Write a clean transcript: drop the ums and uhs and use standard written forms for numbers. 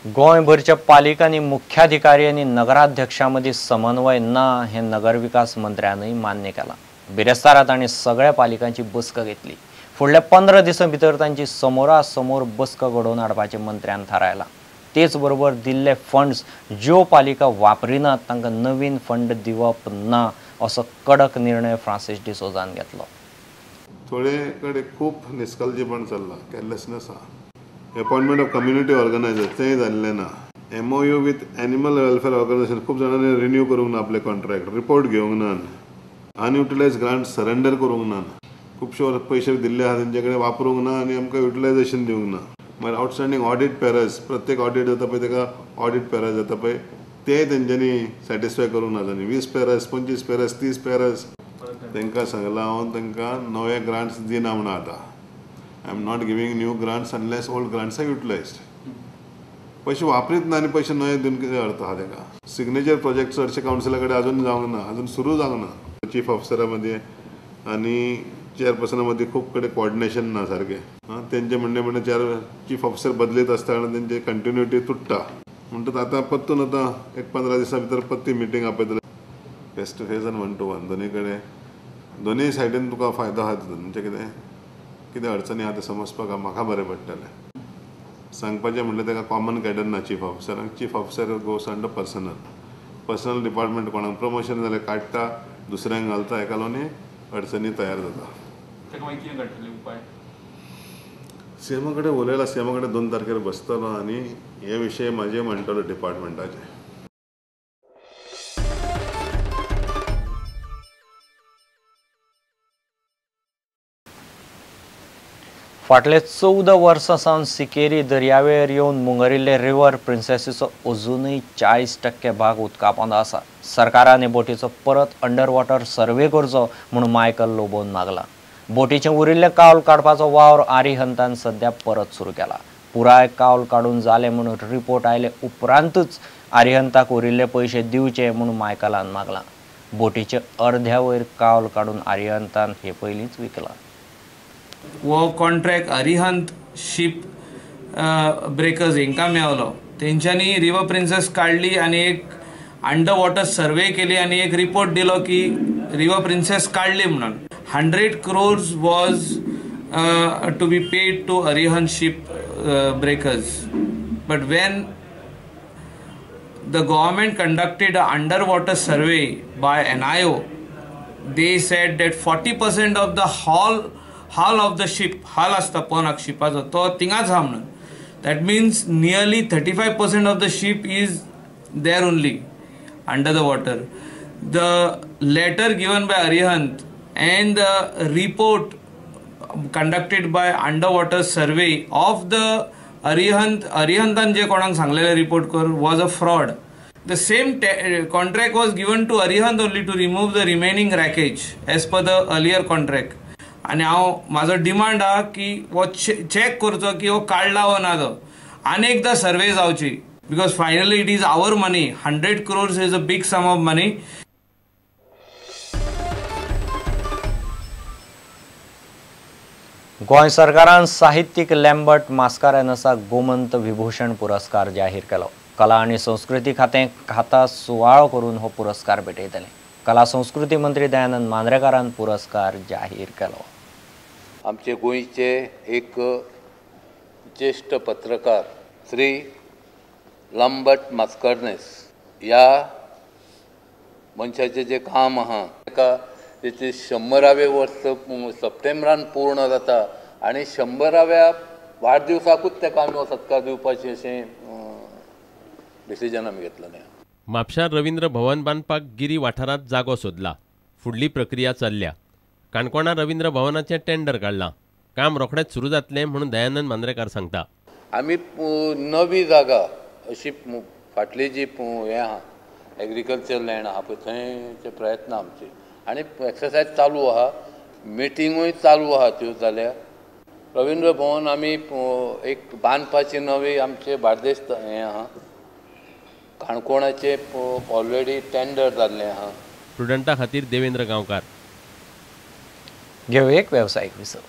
गोंयभरच्या पालिकांनी मुख्याधिकारी आणि नगराध्यक्षांमदी समन्वय ना हे नगरविकास मंत्र्यांनी मान्य केला। बिरेस्तारात आणि सगळ्या पालिकांची बसका घेतली। फुडल्या 15 दिसां भितर तांची समोरासमोर बसका घडोवन हाडपाचे मंत्र्यान थारायला। तेच बरोबर दिल्ले फंड्स ज्यो पालिका वापरिनात तांकां नवीन फंड दिवप ना असो कडक निर्णय फ्रांसीस डिसोजान घेतलो। थोडे कडे खूप निष्काळजीपण चल्ला, केअरलेसनेस आहा। अपॉइंटमेंट ऑफ कम्युनिटी ऑर्गनायझर तेंय जाल्लें ना। MOU with animal welfare organization खूप जाणांनी रिन्यू करूंक ना आपले कॉन्ट्रॅक्ट, रिपोर्ट घेवंक ना, अनयुटिलायज ग्रांट सरेंडर करूंक ना, खुबशे पैसे दिल्ले आहा तेंचे कडेन वापरूंक ना आणि आमकां युटिलायझेशन दिवंक ना। मागीर आउटस्टँडिंग ऑडिट पेरस, प्रत्येक ऑडिट जाता पळय तेका ऑडिट पेरस जाता पळय ते तेंच्यांनी सॅटिस्फाय करूंक ना। 20 पेरस, 25 पेरस, 30 पेरस तांकां सांगलां हांव तांकां नवे ग्रांट्स दिना म्हणून आतां। I am not giving new grants unless old grants are utilized. पैसे वापरीत ना आणि पैसे नवे दिवन कितें अर्थ आहा तेका। सिग्नेचर प्रोजेक्ट चडशे काउन्सिला कडेन अजून जावंक ना, अजून सुरू जावंक ना। चीफ ऑफिसरा मदीं आनी चेअरपर्सना मदीं खूब कडेन कोऑर्डिनेशन ना सारकें। तेंचे म्हणणे चीफ ऑफिसर बदलीत आसता तेंची कंटिन्युटी तुट्टा म्हणटा आतां परतून आतां एक 15 दिसां भितर परती मिटींग आपयतले फेस टू फेस आनी 1 to 1 दोनी कडेन दोनी सायडीन तुका फायदो आहा म्हणजे कितें अडचणी आहा ते समजपाक म्हाका बरें पडटलें। सांगपाचें म्हणल्यार तेका कॉमन कॅडर ना चीफ ऑफिसराक। चीफ ऑफिसर गोस अंडर पर्सनल डिपार्टमेंट कोणाक प्रमोशन जाल्यार काडटा, दुसऱ्यांक घालता, एका लागून अडचणी तयार जाता। सीएमा कडेन उलयला, सीएमा कडेन 2 तारखेर बसतलो आनी हे विशय म्हाजे म्हणटलो डिपार्टमेंटाचे। फाटले 14 वर्सां सावन सिकेरी दर्यावेळेर येवन मुंगरिल्ले रिव्हर प्रिन्सेसीचो अजूनय 40% भाग उदकापोंदा आसा। सरकारान हे बोटीचो परत अंडर वॉटर सर्वे करचो म्हणून मायकल लोबोन मागला। बोटीचें उरिल्लें कावल काडपाचो वावर आरिहंतान सध्या परत सुरू केला। पुराय कावल काडून जालें म्हणून रिपोर्ट आयले उपरांतूच आरिहंताक उरिल्ले पयशे दिवचे म्हणून मायकलान मागला। बोटीचे अर्ध्या वयर कावल काडून आरिहंतान हे पयलींच विकला। वो कॉन्ट्रॅक्ट अरिहंत शिप ब्रेकर्स हांकां मेळलो। तेंच्यांनी रिवर प्रिन्सेस काढली आणि एक अंडर वॉटर सर्वे केली आणि एक रिपोर्ट दिलो की रिवर प्रिन्सेस काढली म्हणून। 100 crores was to be paid to Arihant ship breakers, but when the government conducted an underwater survey by NIO, they said that 40% of the hull of the ship, hull असता पोनाक शिपाचो तो थिंगाच हा म्हणून। That means nearly 35% of the ship is there only under the water. The letter given by Arihant and the report conducted by underwater survey of the Arihantan जे कोणाक सांगलेले report कर was a fraud. The same contract was given to Arihant only to remove the remaining wreckage as per the earlier contract. आणि हांव म्हाजो demand आहा की वो check करचो की वो काडला वा ना तो, अनेकदा सर्वे जावची, because finally it is our money. 100 crores is a big sum of money. Goa सरकारान साहित्यीक लॅम्बर्ट मास्कारेनसाक गोमंत विभूषण पुरस्कार जाहीर केलो। कला आणि संस्कृती खातें खाता सुवाळो करून हो पुरस्कार भेटयतले। कला संस्कृती मंत्री दयानंद मांद्रेकारान पुरस्कार जाहीर केलो। आमचे गोंयचे एक ज्येष्ठ पत्रकार श्री लॅम्बर्ट मास्कारेन्स ह्या मनशाचें जे काम आहा ताका तेचे 100वें वर्स सप्टेंबरान पूर्ण जाता आणि 100व्या वाडदिवसाकूच ताका आमी हो सत्कार दिवपाचें अशें डिसिजन आमी घेतलेलें। म्हापशां रवींद्र भवन बांदपाक गिरी वाठारांत जागो सोदला। फुडली प्रक्रिया चल्ल्या। काणकोणा रवींद्र भवनाचें टेंडर काडलां। काम रोखडेंच सुरू जातलें म्हणून दयानंद मांद्रेकार सांगता। आमी नवी जागा अशी फाटली जी हें आहा एग्रीकल्चर लँड आहा पळय थंयचे प्रयत्न आमचे आनी एक्सरसायज चालू आहा, मिटिंगूय चालू आहा त्यो जाल्या। रवींद्र भवन आमी एक बांदपाची नवी आमचे बार्देस हें आहा, काणकोणाचे ऑलरेडी टेंडर जाल्लें आहा। स्टुडंटा खातीर देवेंद्र गांवकार। घेऊ एक व्यावसायिक विसर।